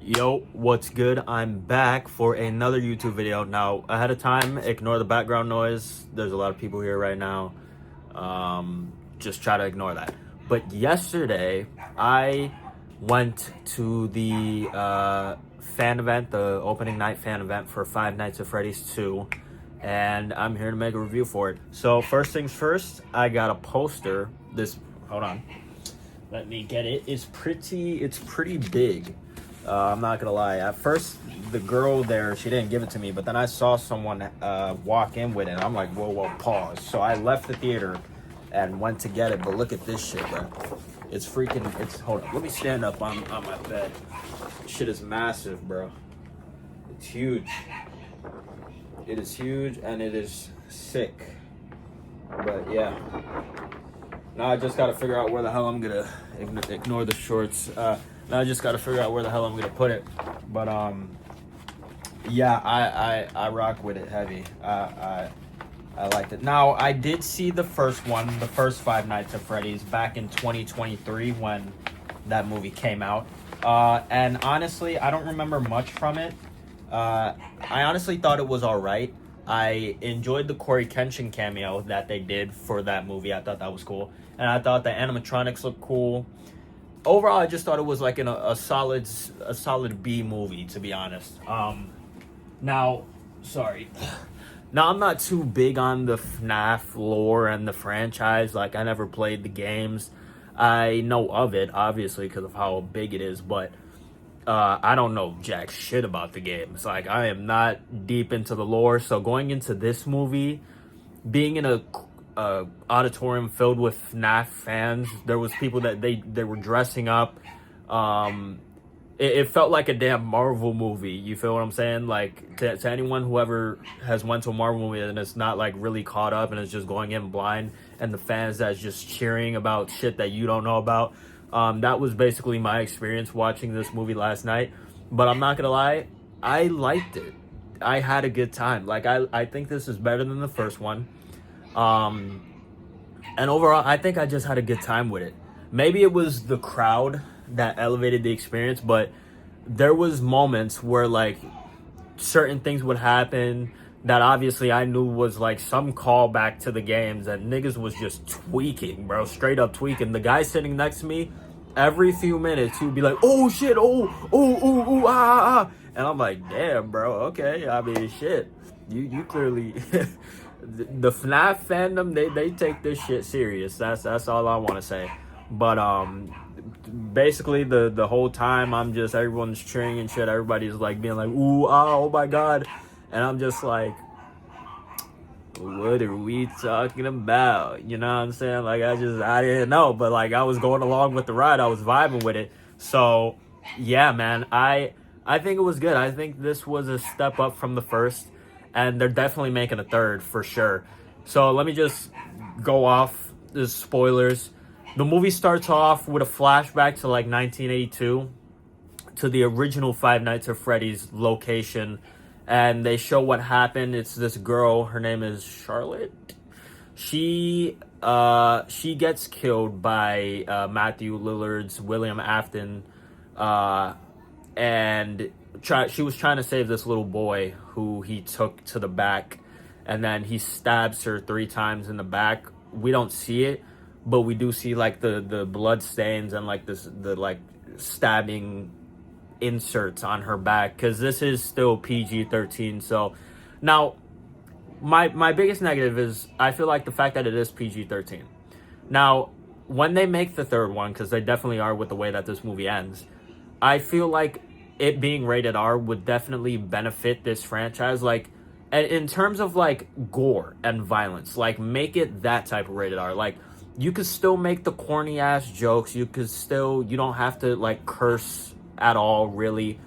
Yo, what's good? I'm back for another YouTube video. Now, ahead of time, ignore the background noise. There's a lot of people here right now. Just try to ignore that. But yesterday, I went to the fan event, the opening night fan event for Five Nights at Freddy's 2. And I'm here to make a review for it. So, first things first, I got a poster. Hold on. Let me get it. It's pretty big. I'm not gonna lie. At first, the girl there, she didn't give it to me, but then I saw someone walk in with it. And I'm like, whoa, pause. So I left the theater and went to get it. But look at this shit, bro. Hold on. Let me stand up on my bed. This shit is massive, bro. It's huge. It is huge and it is sick. But yeah. Now I just gotta figure out where the hell I'm gonna ignore the shorts. Now I just gotta figure out where the hell I'm gonna put it. But yeah, I rock with it heavy. I liked it. Now I did see the first Five Nights at Freddy's back in 2023 when that movie came out. And honestly, I don't remember much from it. I honestly thought it was alright. I enjoyed the Corey Kenshin cameo that they did for that movie. I thought that was cool. And I thought the animatronics looked cool. Overall, I just thought it was like a solid B movie, to be honest. Now I'm not too big on the FNAF lore and the franchise. Like, I never played the games. I know of it, obviously, because of how big it is, but I don't know jack shit about the games. Like, I am not deep into the lore, so going into this movie, being in a auditorium filled with FNAF fans, there was people that they were dressing up. It felt like a damn Marvel movie. You feel what I'm saying? Like, to anyone who ever has went to a Marvel movie and it's not like really caught up and it's just going in blind, and the fans that's just cheering about shit that you don't know about. That was basically my experience watching this movie last night. But I'm not gonna lie, I liked it. I had a good time. Like, I think this is better than the first one. And overall, I think I just had a good time with it. Maybe it was the crowd that elevated the experience, but there was moments where, like, certain things would happen that obviously I knew was like some callback to the games, and niggas was just tweaking, bro, straight up tweaking. The guy sitting next to me, every few minutes he would be like, oh shit, ah. And I'm like, damn, bro, okay. I mean, shit, you clearly the FNAF fandom, they take this shit serious. That's all I want to say. But basically the whole time everyone's cheering and shit. Everybody's like being like, ooh, ah, oh my god. And I'm just like, what are we talking about? You know what I'm saying? Like, I didn't know, but like, I was going along with the ride. I was vibing with it. So yeah, man, I think it was good. I think this was a step up from the first, and they're definitely making a third for sure. So let me just go off the spoilers. The movie starts off with a flashback to like 1982, to the original Five Nights at Freddy's location, and they show what happened. It's this girl, her name is Charlotte. She gets killed by Matthew Lillard's William Afton, and she was trying to save this little boy who he took to the back, and then he stabs her 3 times in the back. We don't see it, but we do see like the blood stains and like the like stabbing inserts on her back, because this is still PG-13. So now my biggest negative is I feel like the fact that it is PG-13. Now, when they make the third one, because they definitely are with the way that this movie ends, I feel like it being rated R would definitely benefit this franchise. Like, in terms of like gore and violence, like, make it that type of rated R. Like, you could still make the corny ass jokes. You don't have to like curse at all, really.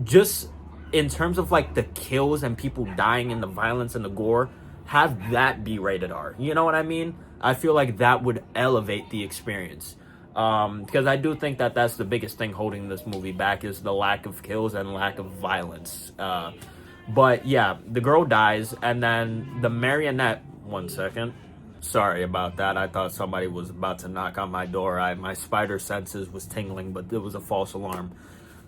Just in terms of like the kills and people dying and the violence and the gore, have that be rated R. You know what I mean? I feel like that would elevate the experience. Because I do think that that's the biggest thing holding this movie back, is the lack of kills and lack of violence. But yeah, the girl dies, and then the marionette... One second. Sorry about that. I thought somebody was about to knock on my door. My spider senses was tingling, but it was a false alarm.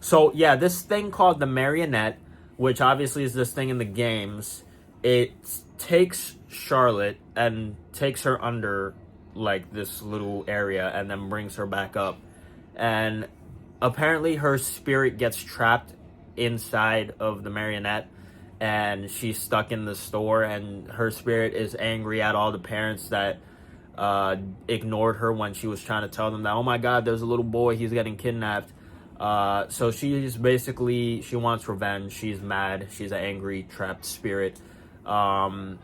So yeah, this thing called the marionette, which obviously is this thing in the games, it takes Charlotte and takes her under like this little area and then brings her back up. And apparently her spirit gets trapped inside of the marionette, and she's stuck in the store, and her spirit is angry at all the parents that ignored her when she was trying to tell them that, oh my god, there's a little boy, he's getting kidnapped. So she's basically, she wants revenge. She's mad. She's an angry, trapped spirit. And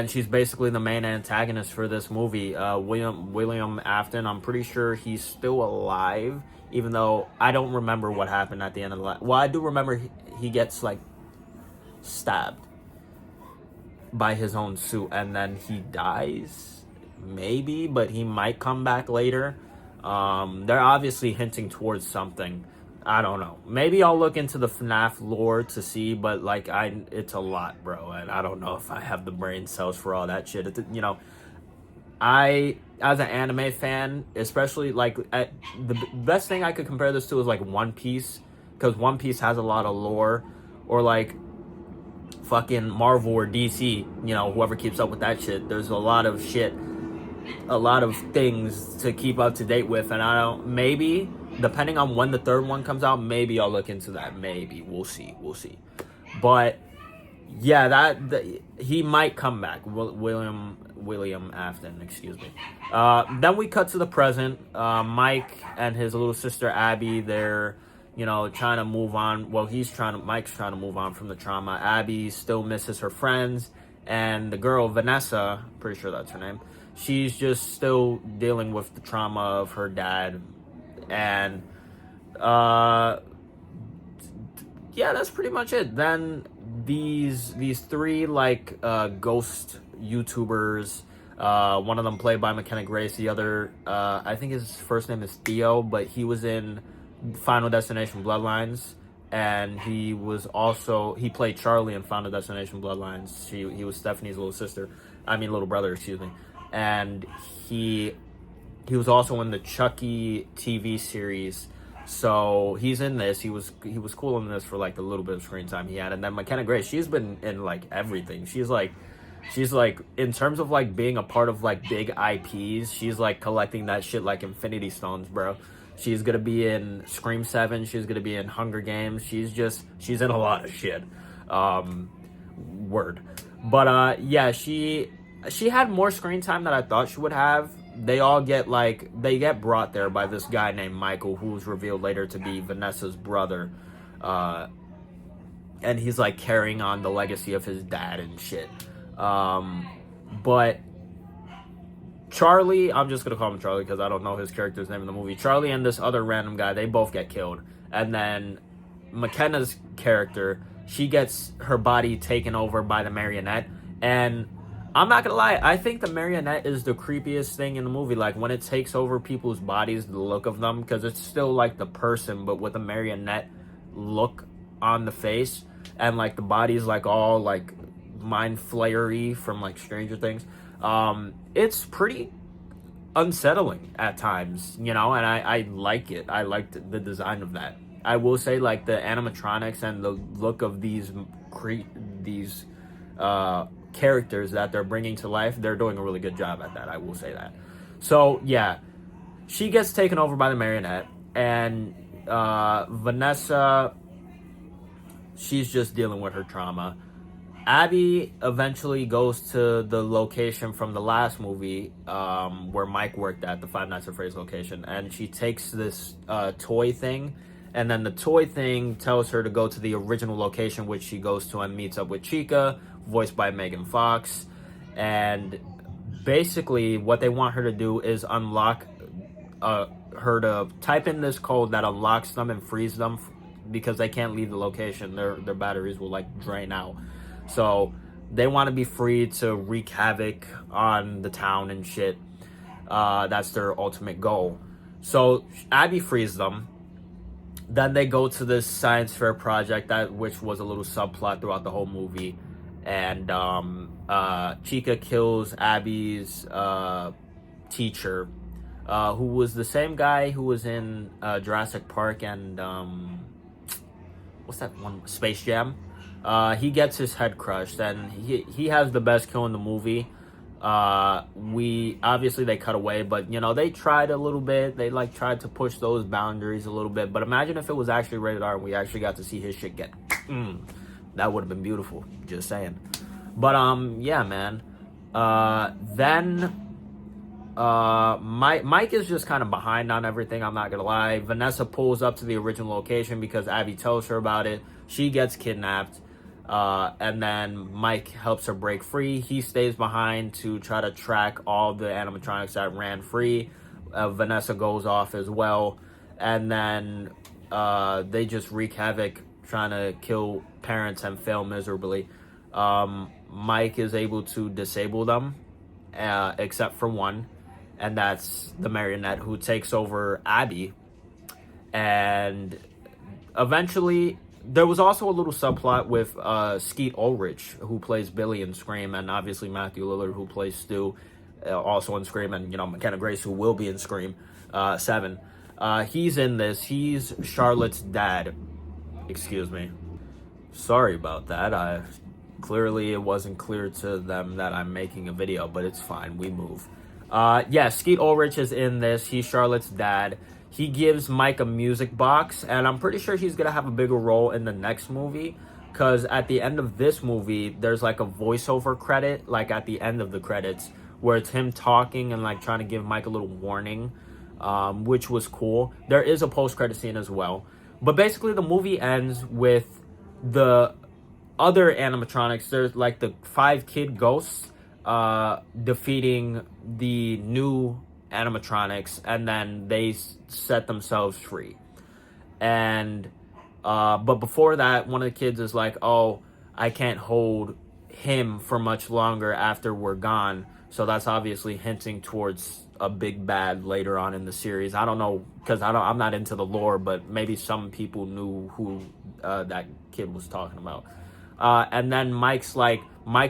she's basically the main antagonist for this movie. William Afton, I'm pretty sure he's still alive, even though I don't remember what happened at the end of the well, I do remember he gets like stabbed by his own suit and then he dies, maybe, but he might come back later. They're obviously hinting towards something. I don't know. Maybe I'll look into the FNAF lore to see, but like it's a lot, bro, and I don't know if I have the brain cells for all that shit. I, as an anime fan, especially like the best thing I could compare this to is like One Piece, because One Piece has a lot of lore, or like fucking Marvel or DC, whoever keeps up with that shit. There's a lot of shit, a lot of things to keep up to date with, and maybe depending on when the third one comes out, maybe I'll look into that. Maybe we'll see. But yeah, he might come back. William Afton, excuse me. Then we cut to the present. Mike and his little sister Abby, they're trying to move on. Well, Mike's trying to move on from the trauma. Abby still misses her friends, and the girl Vanessa, pretty sure that's her name, she's just still dealing with the trauma of her dad. And yeah, that's pretty much it. Then these three like ghost YouTubers, one of them played by McKenna Grace, the other I think his first name is Theo, but he was in Final Destination Bloodlines, and he played Charlie in Final Destination Bloodlines. He was Stephanie's little brother, excuse me. And he was also in the Chucky TV series. So he's in this. He was cool in this for like the little bit of screen time he had. And then McKenna Grace, she's been in like everything. She's like in terms of like being a part of like big IPs, she's like collecting that shit like Infinity Stones, bro. She's gonna be in Scream 7. She's gonna be in Hunger Games. She's in a lot of shit. Word. But yeah, she had more screen time than I thought she would have. They all get brought there by this guy named Michael, who's revealed later to be Vanessa's brother. And he's like carrying on the legacy of his dad and shit. But Charlie, I'm just gonna call him Charlie because I don't know his character's name in the movie. Charlie and this other random guy, they both get killed. And then McKenna's character, she gets her body taken over by the marionette. And I'm not gonna lie, I think the marionette is the creepiest thing in the movie. Like when it takes over people's bodies, the look of them, because it's still like the person, but with a marionette look on the face, and like the body's like all like mind flayery from like Stranger Things. It's pretty unsettling at times, and I like it. I liked the design of that. I will say like the animatronics and the look of these characters that they're bringing to life, they're doing a really good job at that. I will say that. So yeah, she gets taken over by the marionette, and Vanessa, she's just dealing with her trauma. Abby eventually goes to the location from the last movie where Mike worked at, the Five Nights at Freddy's location, and she takes this toy thing, and then the toy thing tells her to go to the original location, which she goes to and meets up with Chica, voiced by Megan Fox. And basically what they want her to do is unlock her to type in this code that unlocks them and frees them because they can't leave the location. Their batteries will like drain out. So they want to be free to wreak havoc on the town and shit. That's their ultimate goal. So Abby frees them. Then they go to this science fair project, which was a little subplot throughout the whole movie. And Chica kills Abby's teacher, who was the same guy who was in Jurassic Park and what's that one? Space Jam. He gets his head crushed, and he has the best kill in the movie. We obviously they cut away, but you know they tried a little bit. They like tried to push those boundaries a little bit. But imagine if it was actually rated R and we actually got to see his shit get. That would have been beautiful. Just saying. But yeah, man. Then Mike is just kind of behind on everything. I'm not gonna lie. Vanessa pulls up to the original location because Abby tells her about it. She gets kidnapped. And then Mike helps her break free. He stays behind to try to track all the animatronics that ran free. Vanessa goes off as well. And then they just wreak havoc trying to kill parents and fail miserably. Mike is able to disable them, except for one. And that's the marionette who takes over Abby. And eventually... There was also a little subplot with Skeet Ulrich, who plays Billy in Scream, and obviously Matthew Lillard, who plays Stu, also in Scream, and, you know, McKenna Grace, who will be in Scream 7. He's in this. He's Charlotte's dad. Excuse me. Sorry about that. Clearly, it wasn't clear to them that I'm making a video, but it's fine. We move. Yeah, Skeet Ulrich is in this. He's Charlotte's dad. He gives Mike a music box, and I'm pretty sure he's going to have a bigger role in the next movie, because at the end of this movie, there's like a voiceover credit, like at the end of the credits, where it's him talking and like trying to give Mike a little warning, which was cool. There is a post-credit scene as well. But basically, the movie ends with the other animatronics. There's like the 5 kid ghosts defeating the new animatronics, and then they set themselves free. And but before that, one of the kids is like, oh, I can't hold him for much longer after we're gone. So that's obviously hinting towards a big bad later on in the series. I don't know, because I'm not into the lore, but maybe some people knew who that kid was talking about. And then Mike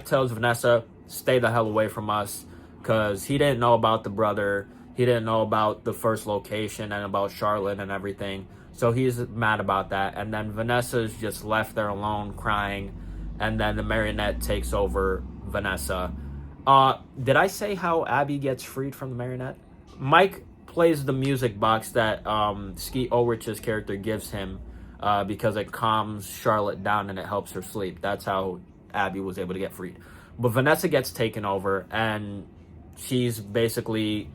tells Vanessa, stay the hell away from us, because he didn't know about the brother. He didn't know about the first location and about Charlotte and everything. So he's mad about that. And then Vanessa's just left there alone crying. And then the marionette takes over Vanessa. Did I say how Abby gets freed from the marionette? Mike plays the music box that Skeet Ulrich's character gives him because it calms Charlotte down and it helps her sleep. That's how Abby was able to get freed. But Vanessa gets taken over, and she's basically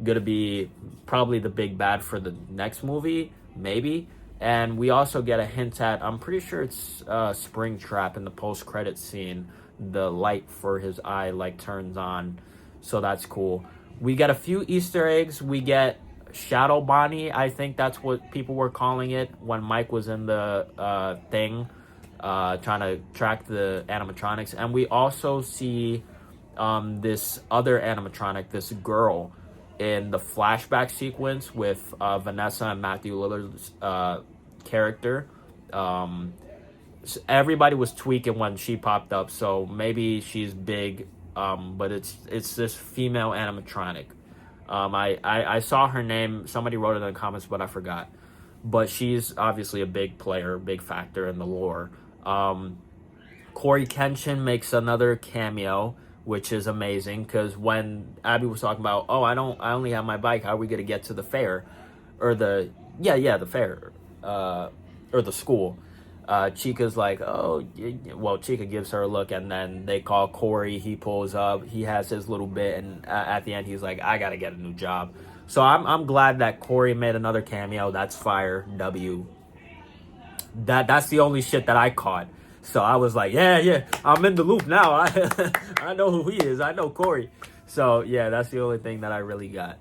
gonna be probably the big bad for the next movie, maybe. And we also get a hint at, I'm pretty sure it's Springtrap in the post-credit scene. The light for his eye like turns on, so that's cool. We get a few Easter eggs. We get Shadow Bonnie, I think that's what people were calling it when Mike was in the thing, trying to track the animatronics. And we also see this other animatronic, this girl, in the flashback sequence with Vanessa and Matthew Lillard's character. So everybody was tweaking when she popped up, so maybe she's big, but it's this female animatronic. I saw her name. Somebody wrote it in the comments, but I forgot. But she's obviously a big player, big factor in the lore. Corey Kenshin makes another cameo, which is amazing, because when Abby was talking about, oh, I only have my bike, how are we gonna get to the fair, or the fair, or the school? Chica's like, oh, well, Chica gives her a look, and then they call Corey. He pulls up. He has his little bit, and at the end, he's like, I gotta get a new job. So I'm glad that Corey made another cameo. That's fire. W. That's the only shit that I caught. So I was like, yeah, I'm in the loop now. I know who he is. I know Corey. So yeah, that's the only thing that I really got.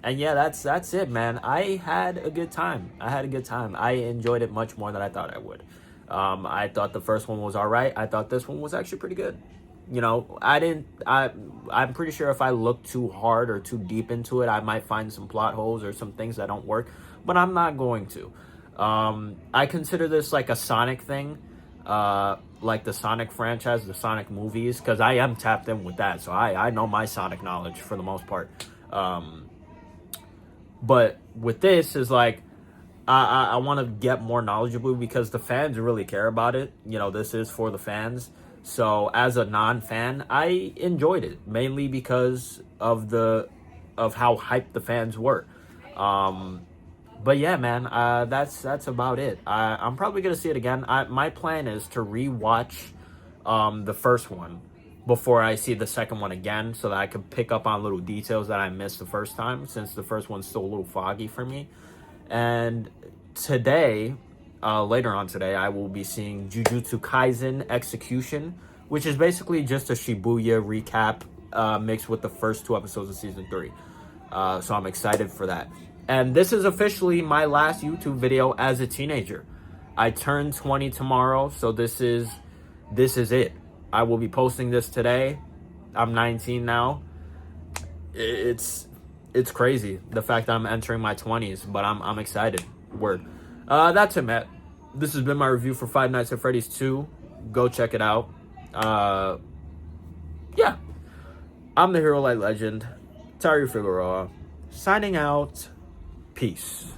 And yeah, that's it, man. I had a good time. I enjoyed it much more than I thought I would. I thought the first one was all right. I thought this one was actually pretty good. You know, I'm pretty sure if I look too hard or too deep into it, I might find some plot holes or some things that don't work, but I'm not going to. I consider this like a Sonic thing, like the Sonic franchise, the Sonic movies, because I am tapped in with that, so I know my Sonic knowledge for the most part. But with this is like, I want to get more knowledgeable because the fans really care about it. You know, this is for the fans. So as a non-fan, I enjoyed it mainly because of how hyped the fans were. But yeah, man, that's about it. I'm probably gonna see it again. My plan is to rewatch the first one before I see the second one again, so that I can pick up on little details that I missed the first time, since the first one's still a little foggy for me. And today, later on today, I will be seeing Jujutsu Kaisen Execution, which is basically just a Shibuya recap mixed with the first 2 episodes of season 3. So I'm excited for that. And this is officially my last YouTube video as a teenager. I turn 20 tomorrow, so this is it. I will be posting this today. I'm 19 now. It's crazy, the fact that I'm entering my 20s, but I'm excited. Word. That's it, Matt. This has been my review for Five Nights at Freddy's 2. Go check it out. Yeah. I'm the Hero Light Legend, Tari Figueroa, signing out. Peace.